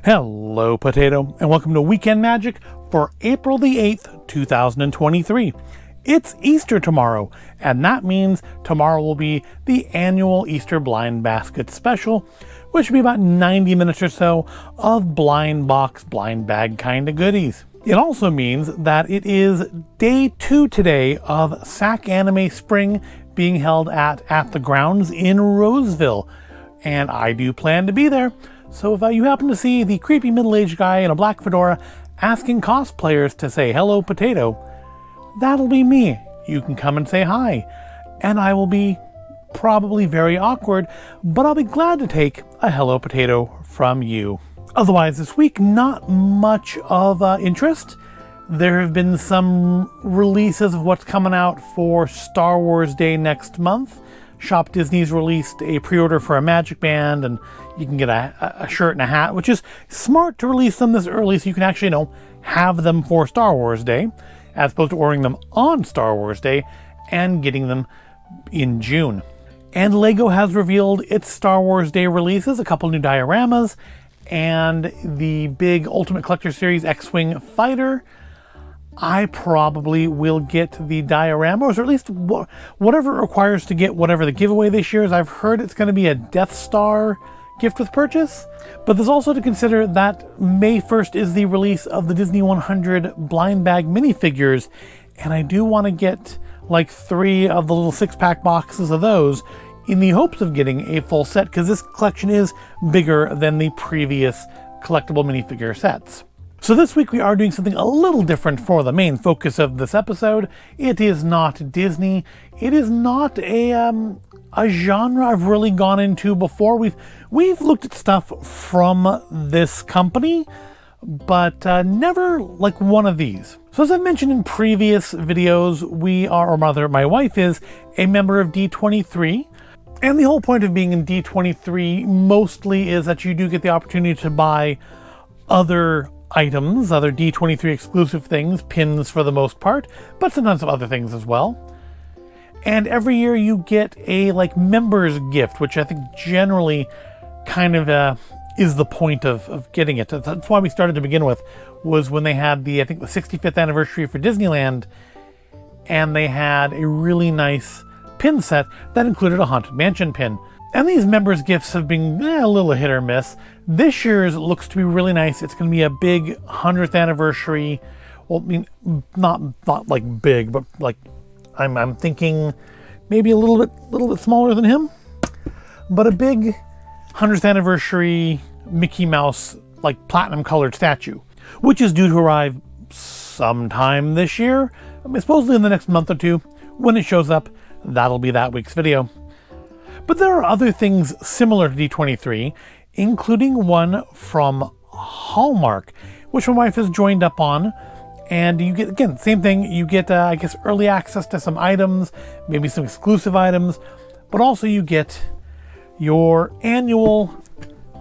Hello, Potato, and welcome to Weekend Magic for April the 8th, 2023. It's Easter tomorrow, and that means tomorrow will be the annual Easter Blind Basket Special, which will be about 90 minutes or so of blind box, blind bag kind of goodies. It also means that it is day 2 today of SAC Anime Spring being held at the grounds in Roseville, and I do plan to be there. So if you happen to see the creepy middle-aged guy in a black fedora asking cosplayers to say hello potato, that'll be me. You can come and say hi. And I will be probably very awkward, but I'll be glad to take a hello potato from you. Otherwise, this week, not much of interest. There have been some releases of what's coming out for Star Wars Day next month. Shop Disney's released a pre-order for a Magic Band, and you can get a shirt and a hat, which is smart to release them this early so you can actually, have them for Star Wars Day, as opposed to ordering them on Star Wars Day and getting them in June. And LEGO has revealed its Star Wars Day releases, a couple new dioramas, and the big Ultimate Collector Series X-Wing Fighter. I probably will get the dioramas, or at least whatever it requires to get whatever the giveaway this year is. I've heard it's going to be a Death Star gift with purchase, but there's also to consider that May 1st is the release of the Disney 100 blind bag minifigures, and I do want to get like 3 of the little 6-pack boxes of those in the hopes of getting a full set, because this collection is bigger than the previous collectible minifigure sets. So this week we are doing something a little different for the main focus of this episode. It is not Disney. It is not a genre I've really gone into before. We've looked at stuff from this company, but never like one of these. So as I mentioned in previous videos, my wife is a member of D23. And the whole point of being in D23 mostly is that you do get the opportunity to buy other items, other D23 exclusive things, pins for the most part, but sometimes some other things as well. And every year you get a member's gift, which I think generally kind of is the point of getting it. That's why we started to begin with, was when they had the 65th anniversary for Disneyland, and they had a really nice pin set that included a Haunted Mansion pin. And these members' gifts have been a little hit or miss. This year's looks to be really nice. It's going to be a big 100th anniversary. Well, I mean, not like big, but like I'm thinking maybe a little bit smaller than him, but a big 100th anniversary Mickey Mouse platinum colored statue, which is due to arrive sometime this year. I mean, supposedly in the next month or two. When it shows up, that'll be that week's video. But there are other things similar to D23, including one from Hallmark, which my wife has joined up on. And you get, again, same thing, you get, I guess, early access to some items, maybe some exclusive items, but also you get your annual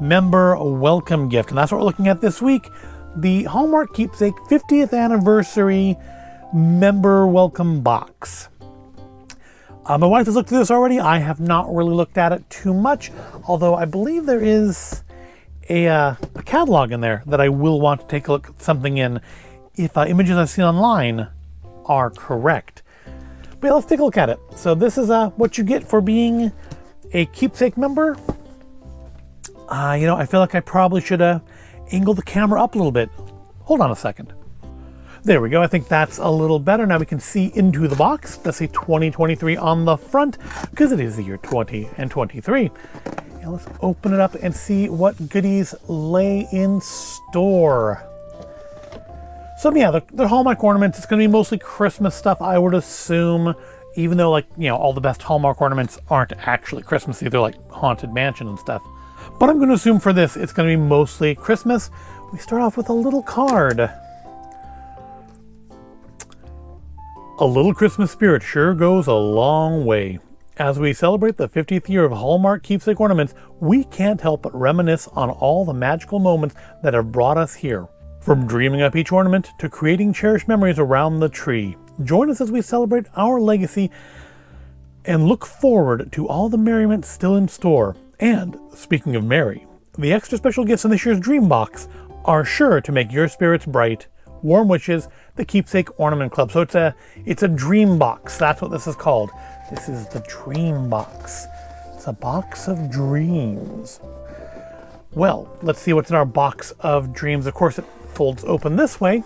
member welcome gift. And that's what we're looking at this week, the Hallmark Keepsake 50th Anniversary Member Welcome Box. My wife has looked at this already. I have not really looked at it too much, although I believe there is a catalog in there that I will want to take a look at something in if images I've seen online are correct. But yeah, let's take a look at it. So this is what you get for being a Keepsake member. I feel like I probably should angle the camera up a little bit. Hold on a second. There we go. I think that's a little better. Now we can see into the box. Let's see 2023 on the front, because it is the year 2023. Now let's open it up and see what goodies lay in store. So yeah, the Hallmark ornaments, it's going to be mostly Christmas stuff, I would assume, even though all the best Hallmark ornaments aren't actually Christmassy. They're like Haunted Mansion and stuff. But I'm going to assume for this, it's going to be mostly Christmas. We start off with a little card. A little Christmas spirit sure goes a long way. As we celebrate the 50th year of Hallmark Keepsake ornaments, we can't help but reminisce on all the magical moments that have brought us here. From dreaming up each ornament to creating cherished memories around the tree. Join us as we celebrate our legacy and look forward to all the merriment still in store. And speaking of merry, The extra special gifts in this year's Dream Box are sure to make your spirits bright. Warm wishes, the Keepsake Ornament Club. So it's a Dream Box. That's what this is called. This is the Dream Box. It's a box of dreams. Well, let's see what's in our box of dreams. Of course, it folds open this way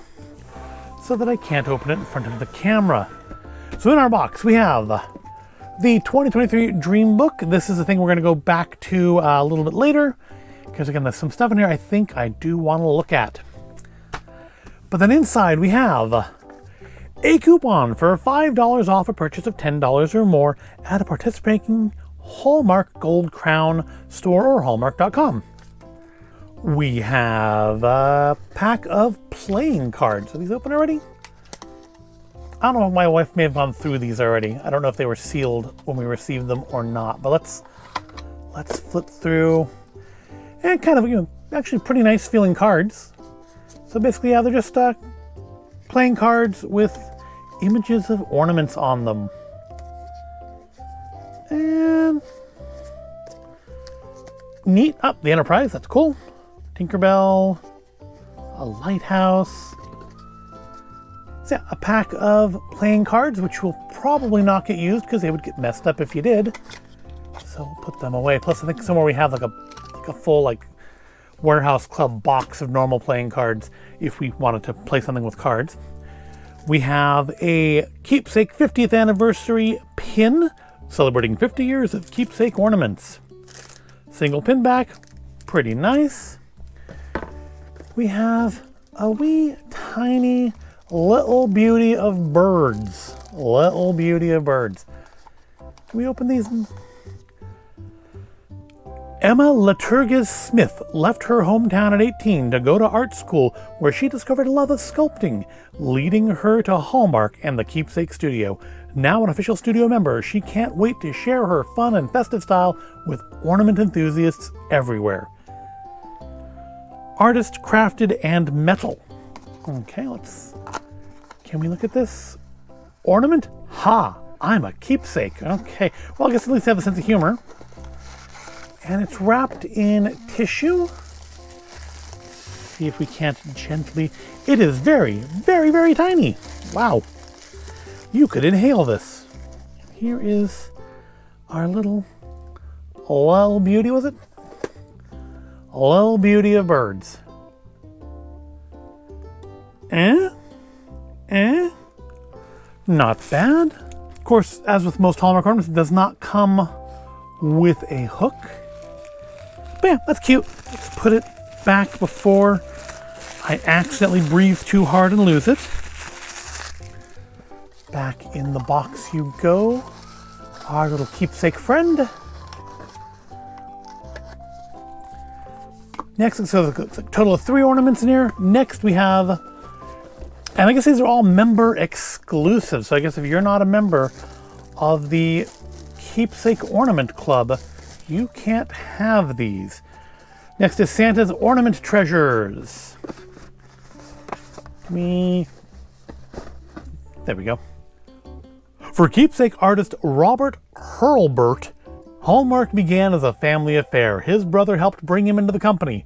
so that I can't open it in front of the camera. So in our box, we have the 2023 Dream Book. This is the thing we're going to go back to a little bit later, because again, there's some stuff in here I think I do want to look at. But then inside we have a coupon for $5 off a purchase of $10 or more at a participating Hallmark Gold Crown store or Hallmark.com. We have a pack of playing cards. Are these open already? I don't know if my wife may have gone through these already. I don't know if they were sealed when we received them or not, but let's flip through. And kind of, actually pretty nice feeling cards. So basically, yeah, they're just playing cards with images of ornaments on them. And neat. Oh, the Enterprise, that's cool. Tinkerbell, a lighthouse. So yeah, a pack of playing cards, which will probably not get used because they would get messed up if you did. So we'll put them away. Plus, I think somewhere we have like a full warehouse club box of normal playing cards if we wanted to play something with cards. We have a Keepsake 50th anniversary pin celebrating 50 years of Keepsake ornaments. Single pin back, pretty nice. We have a wee tiny little beauty of birds. Little beauty of birds. Can we open these? Emma Liturgis Smith left her hometown at 18 to go to art school, where she discovered a love of sculpting, leading her to Hallmark and the Keepsake Studio. Now an official studio member, she can't wait to share her fun and festive style with ornament enthusiasts everywhere. Artist crafted and metal. Okay, can we look at this? Ornament? Ha! I'm a keepsake. Okay, well, I guess at least I have a sense of humor. And it's wrapped in tissue. See if we can't gently. It is very, very, very tiny. Wow. You could inhale this. Here is our little beauty, was it? A little beauty of birds. Not bad. Of course, as with most Hallmark ornaments, it does not come with a hook. But yeah, that's cute. Let's put it back before I accidentally breathe too hard and lose it. Back in the box you go. Our little keepsake friend. Next, so it's a total of 3 ornaments in here. Next we have, and I guess these are all member exclusive. So I guess if you're not a member of the Keepsake Ornament Club, you can't have these. Next is Santa's Ornament Treasures. There we go. For keepsake artist Robert Hurlburt, Hallmark began as a family affair. His brother helped bring him into the company.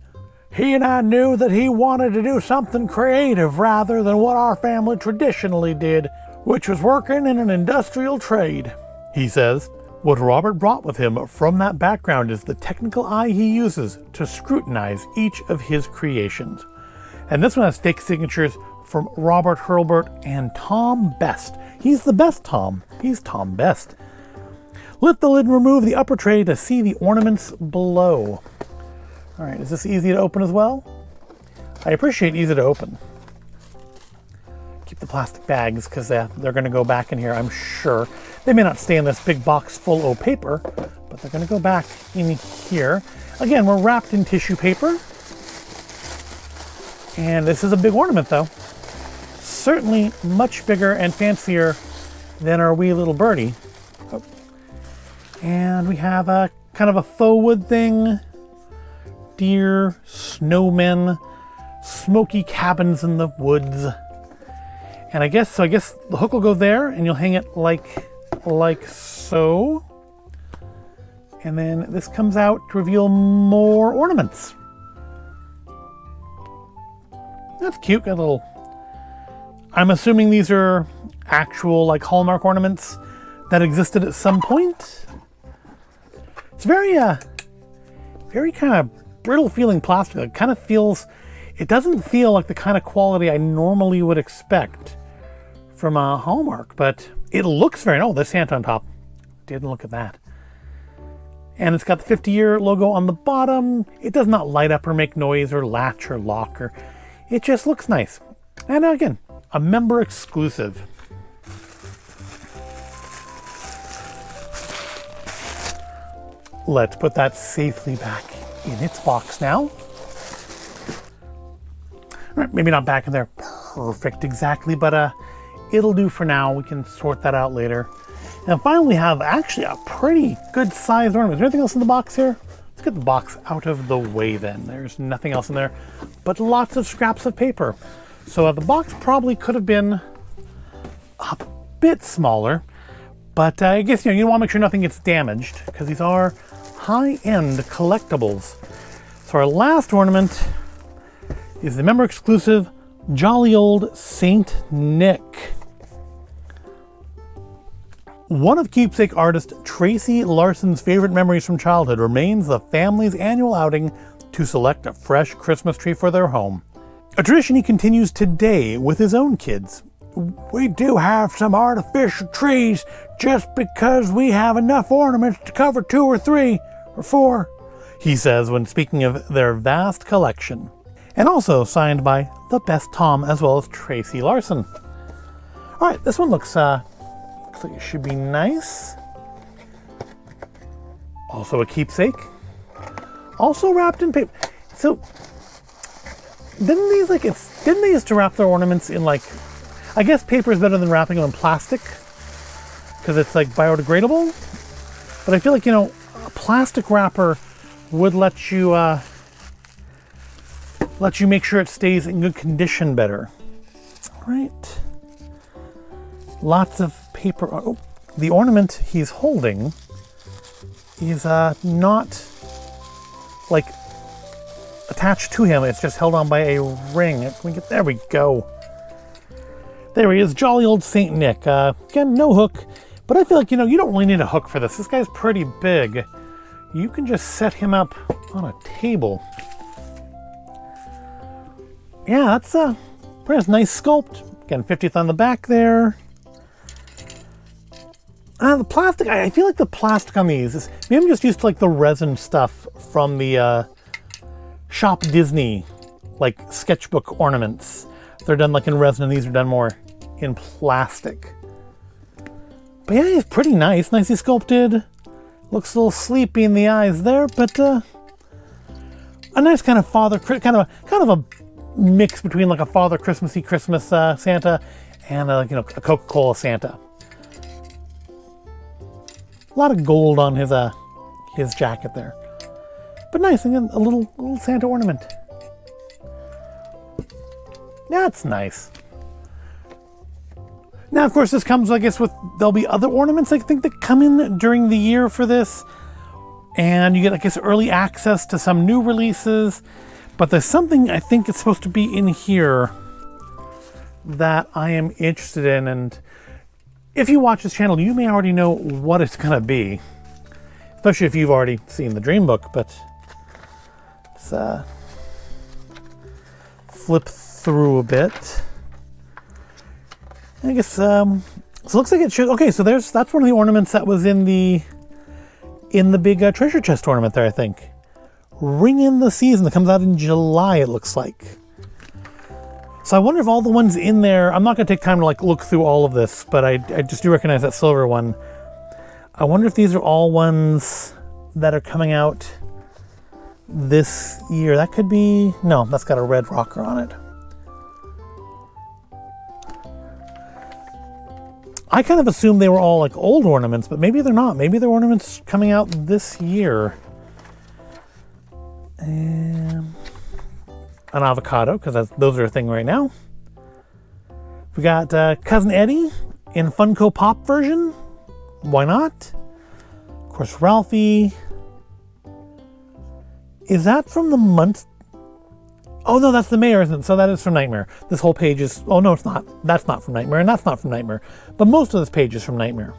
He and I knew that he wanted to do something creative rather than what our family traditionally did, which was working in an industrial trade, he says. What Robert brought with him from that background is the technical eye he uses to scrutinize each of his creations. And this one has fake signatures from Robert Hurlburt and Tom Best. He's the best Tom. He's Tom Best. Lift the lid and remove the upper tray to see the ornaments below. All right, is this easy to open as well? I appreciate easy to open. Keep the plastic bags because they're going to go back in here, I'm sure. They may not stay in this big box full of paper, but they're going to go back in here. Again, we're wrapped in tissue paper. And this is a big ornament, though. Certainly much bigger and fancier than our wee little birdie. Oh. And we have a kind of a faux wood thing. Deer, snowmen, smoky cabins in the woods. And I guess the hook will go there and you'll hang it like so. And then this comes out to reveal more ornaments. That's cute. Got a little... I'm assuming these are actual like Hallmark ornaments that existed at some point. It's very kind of brittle feeling plastic. It kind of feels... It doesn't feel like the kind of quality I normally would expect from a Hallmark, but it looks very... Oh, there's Santa on top. Didn't look at that. And it's got the 50-year logo on the bottom. It does not light up or make noise or latch or lock. It just looks nice. And again, a member exclusive. Let's put that safely back in its box now. All right, maybe not back in there perfect exactly, but it'll do for now. We can sort that out later. And finally, we have actually a pretty good sized ornament. Is there anything else in the box here? Let's get the box out of the way then. There's nothing else in there, but lots of scraps of paper. So the box probably could have been a bit smaller, but I guess you want to make sure nothing gets damaged because these are high-end collectibles. So our last ornament is the member exclusive Jolly Old Saint Nick. One of Keepsake artist Tracy Larson's favorite memories from childhood remains the family's annual outing to select a fresh Christmas tree for their home. A tradition he continues today with his own kids. We do have some artificial trees just because we have enough ornaments to cover 2 or 3 or 4, he says when speaking of their vast collection. And also signed by the best Tom as well as Tracy Larson. All right, this one looks like it should be nice. Also a keepsake. Also wrapped in paper. So didn't they used to wrap their ornaments in like, I guess paper is better than wrapping them in plastic because it's like biodegradable. But I feel like, a plastic wrapper would let you make sure it stays in good condition better. All right. Lots of paper. Oh, the ornament he's holding is not like attached to him. It's just held on by a ring. There we go. There he is, jolly old Saint Nick. Again, no hook, but I feel like, you don't really need a hook for this. This guy's pretty big. You can just set him up on a table. Yeah, that's a pretty nice sculpt. Again, 50th on the back there. The plastic, I feel like the plastic on these is, maybe I'm just used to like the resin stuff from the Shop Disney, like sketchbook ornaments. They're done like in resin and these are done more in plastic. But yeah, he's pretty nice, nicely sculpted. Looks a little sleepy in the eyes there, but a nice kind of kind of a mix between like a Father Christmassy Christmas Santa and a Coca-Cola Santa. A lot of gold on his jacket there, but nice. Again, a little Santa ornament. That's nice. Now, of course, this comes, I guess, there'll be other ornaments I think that come in during the year for this, and you get, I guess, early access to some new releases. But there's something I think it's supposed to be in here that I am interested in, and if you watch this channel, you may already know what it's going to be, especially if you've already seen the Dream Book. But let's flip through a bit. I guess so. It looks like it should. Okay, so that's one of the ornaments that was in the big treasure chest ornament there. I think Ring in the Season that comes out in July. It looks like. So I wonder if all the ones in there, I'm not going to take time to like look through all of this, but I just do recognize that silver one. I wonder if these are all ones that are coming out this year. That could be, no, that's got a red rocker on it. I kind of assumed they were all like old ornaments, but maybe they're not. Maybe they're ornaments coming out this year. And an avocado, because those are a thing right now. We got Cousin Eddie in Funko Pop version. Why not? Of course, Ralphie, Is that from the month? Oh no, that's the mayor, isn't it? So that is from Nightmare. This whole page is, oh no, it's not. That's not from Nightmare, and that's not from Nightmare. But most of this page is from Nightmare.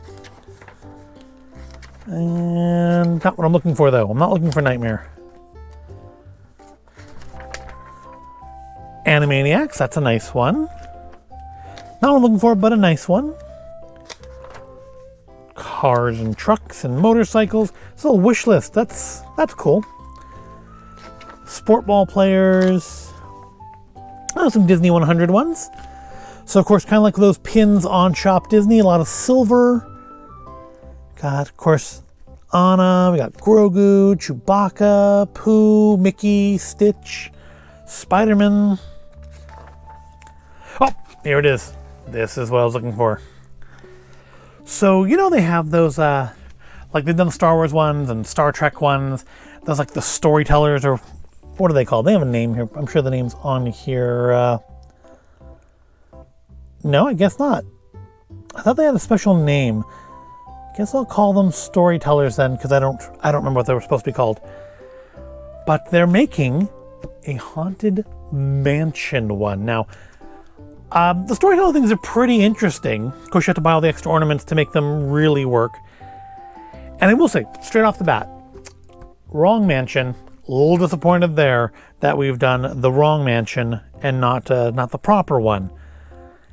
And not what I'm looking for, though. I'm not looking for Nightmare. Animaniacs, that's a nice one. Not what I'm looking for, but a nice one. Cars and trucks and motorcycles. It's a little wish list. That's cool. Sport ball players. Oh, some Disney 100 ones. So, of course, kind of like those pins on Shop Disney, a lot of silver. Got, of course, Anna. We got Grogu, Chewbacca, Pooh, Mickey, Stitch, Spider-Man. Oh, here it is. This is what I was looking for. So, you know they have those, like they've done the Star Wars ones and Star Trek ones. Those like the storytellers, or what are they called? They have a name here. I'm sure the name's on here. No, I guess not. I thought they had a special name. Guess I'll call them storytellers then, because I don't remember what they were supposed to be called. But they're making a Haunted Mansion one. Now, the storytelling things are pretty interesting. Of course, you have to buy all the extra ornaments to make them really work. And I will say, straight off the bat, wrong mansion. A little disappointed there that we've done the wrong mansion and not the proper one.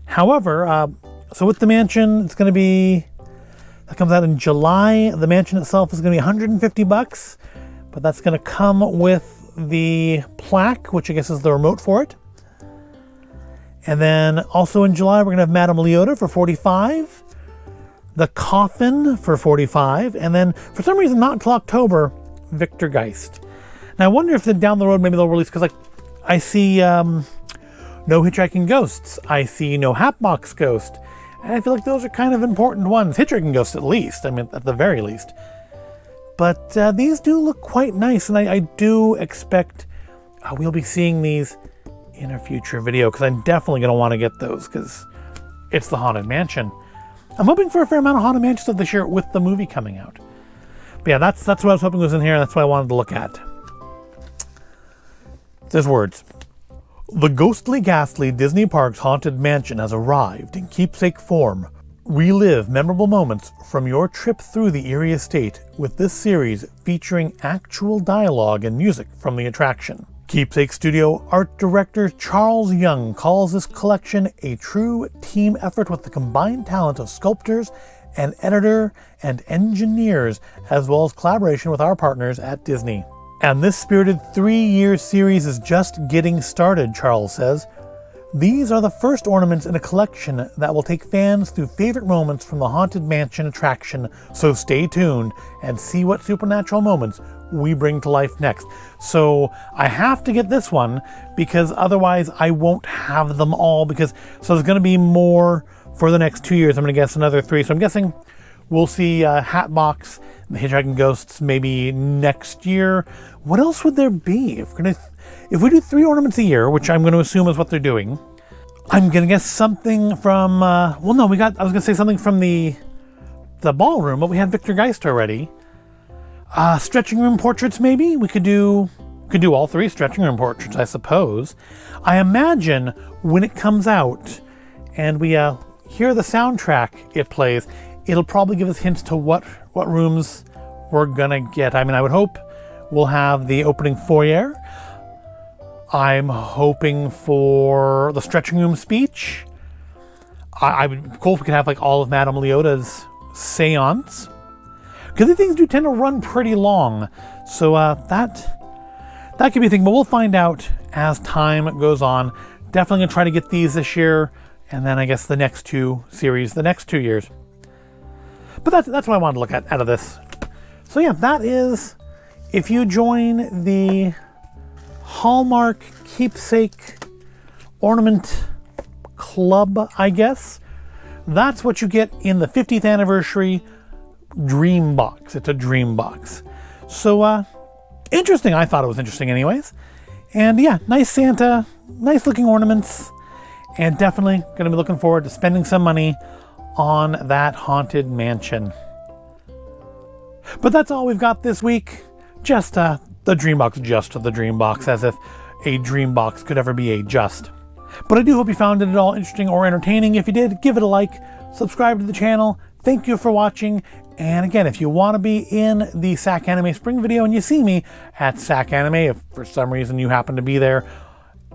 However, so with the mansion, it's going to be, that comes out in July. The mansion itself is going to be $150, but that's going to come with the plaque, which I guess is the remote for it. And then also in July, we're going to have Madame Leota for $45, the coffin for $45, and then for some reason, not until October, Victor Geist. Now I wonder if then down the road maybe they'll release, because like I see No Hitchhiking Ghosts, I see No Hatbox Ghost, and I feel like those are kind of important ones. Hitchhiking Ghosts at least, I mean at the very least. But these do look quite nice, and I do expect we'll be seeing these in a future video, because I'm definitely going to want to get those, because it's the Haunted Mansion. I'm hoping for a fair amount of Haunted Mansions this year with the movie coming out. But yeah, that's what I was hoping was in here, and that's what I wanted to look at. There's words. The ghostly, ghastly Disney Parks Haunted Mansion has arrived in keepsake form. Relive memorable moments from your trip through the eerie estate with this series featuring actual dialogue and music from the attraction. Keepsake Studio Art Director Charles Young calls this collection a true team effort with the combined talent of sculptors and editor and engineers, as well as collaboration with our partners at Disney. And this spirited 3-year series is just getting started, Charles says. These are the first ornaments in a collection that will take fans through favorite moments from the Haunted Mansion attraction, so stay tuned and see what supernatural moments we bring to life next. So I have to get this one, because otherwise I won't have them all, so there's going to be more for the next 2 years. I'm going to guess another 3. So I'm guessing we'll see Hatbox, the Hitchhiking Ghosts maybe next year. What else would there be? If we do 3 ornaments a year, which I'm going to assume is what they're doing, I'm going to guess something from, I was going to say something from the ballroom, but we had Victor Geist already. Stretching room portraits, maybe? We could do all 3 stretching room portraits, I suppose. I imagine when it comes out and we hear the soundtrack it plays, it'll probably give us hints to what rooms we're gonna get. I mean, I would hope we'll have the opening foyer. I'm hoping for the stretching room speech. I would be cool if we could have like all of Madame Leota's seance, because these things do tend to run pretty long. So that could be a thing, but we'll find out as time goes on. Definitely gonna try to get these this year, and then I guess the next 2 series, the next 2 years. But that's what I wanted to look at out of this. So yeah, that is, if you join the Hallmark Keepsake Ornament Club, I guess, that's what you get in the 50th anniversary Dream Box. It's a Dream Box. So interesting. I thought it was interesting anyways. And yeah, nice Santa, nice looking ornaments, and definitely going to be looking forward to spending some money on that Haunted Mansion. But that's all we've got this week. Just the Dreambox just the Dreambox, as if a Dreambox could ever be a just. But I do hope you found it at all interesting or entertaining. If you did, give it a like, subscribe to the channel. Thank you for watching. And again, if you want to be in the SAC Anime Spring video and you see me at SAC Anime, if for some reason you happen to be there,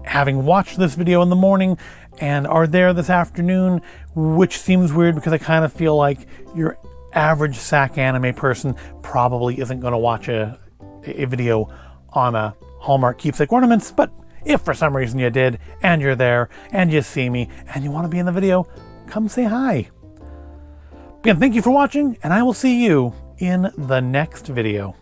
having watched this video in the morning and are there this afternoon, which seems weird because I kind of feel like your average SAC Anime person probably isn't going to watch a video on a Hallmark Keepsake Ornaments, but if for some reason you did and you're there and you see me and you want to be in the video, come say hi. Again, thank you for watching, and I will see you in the next video.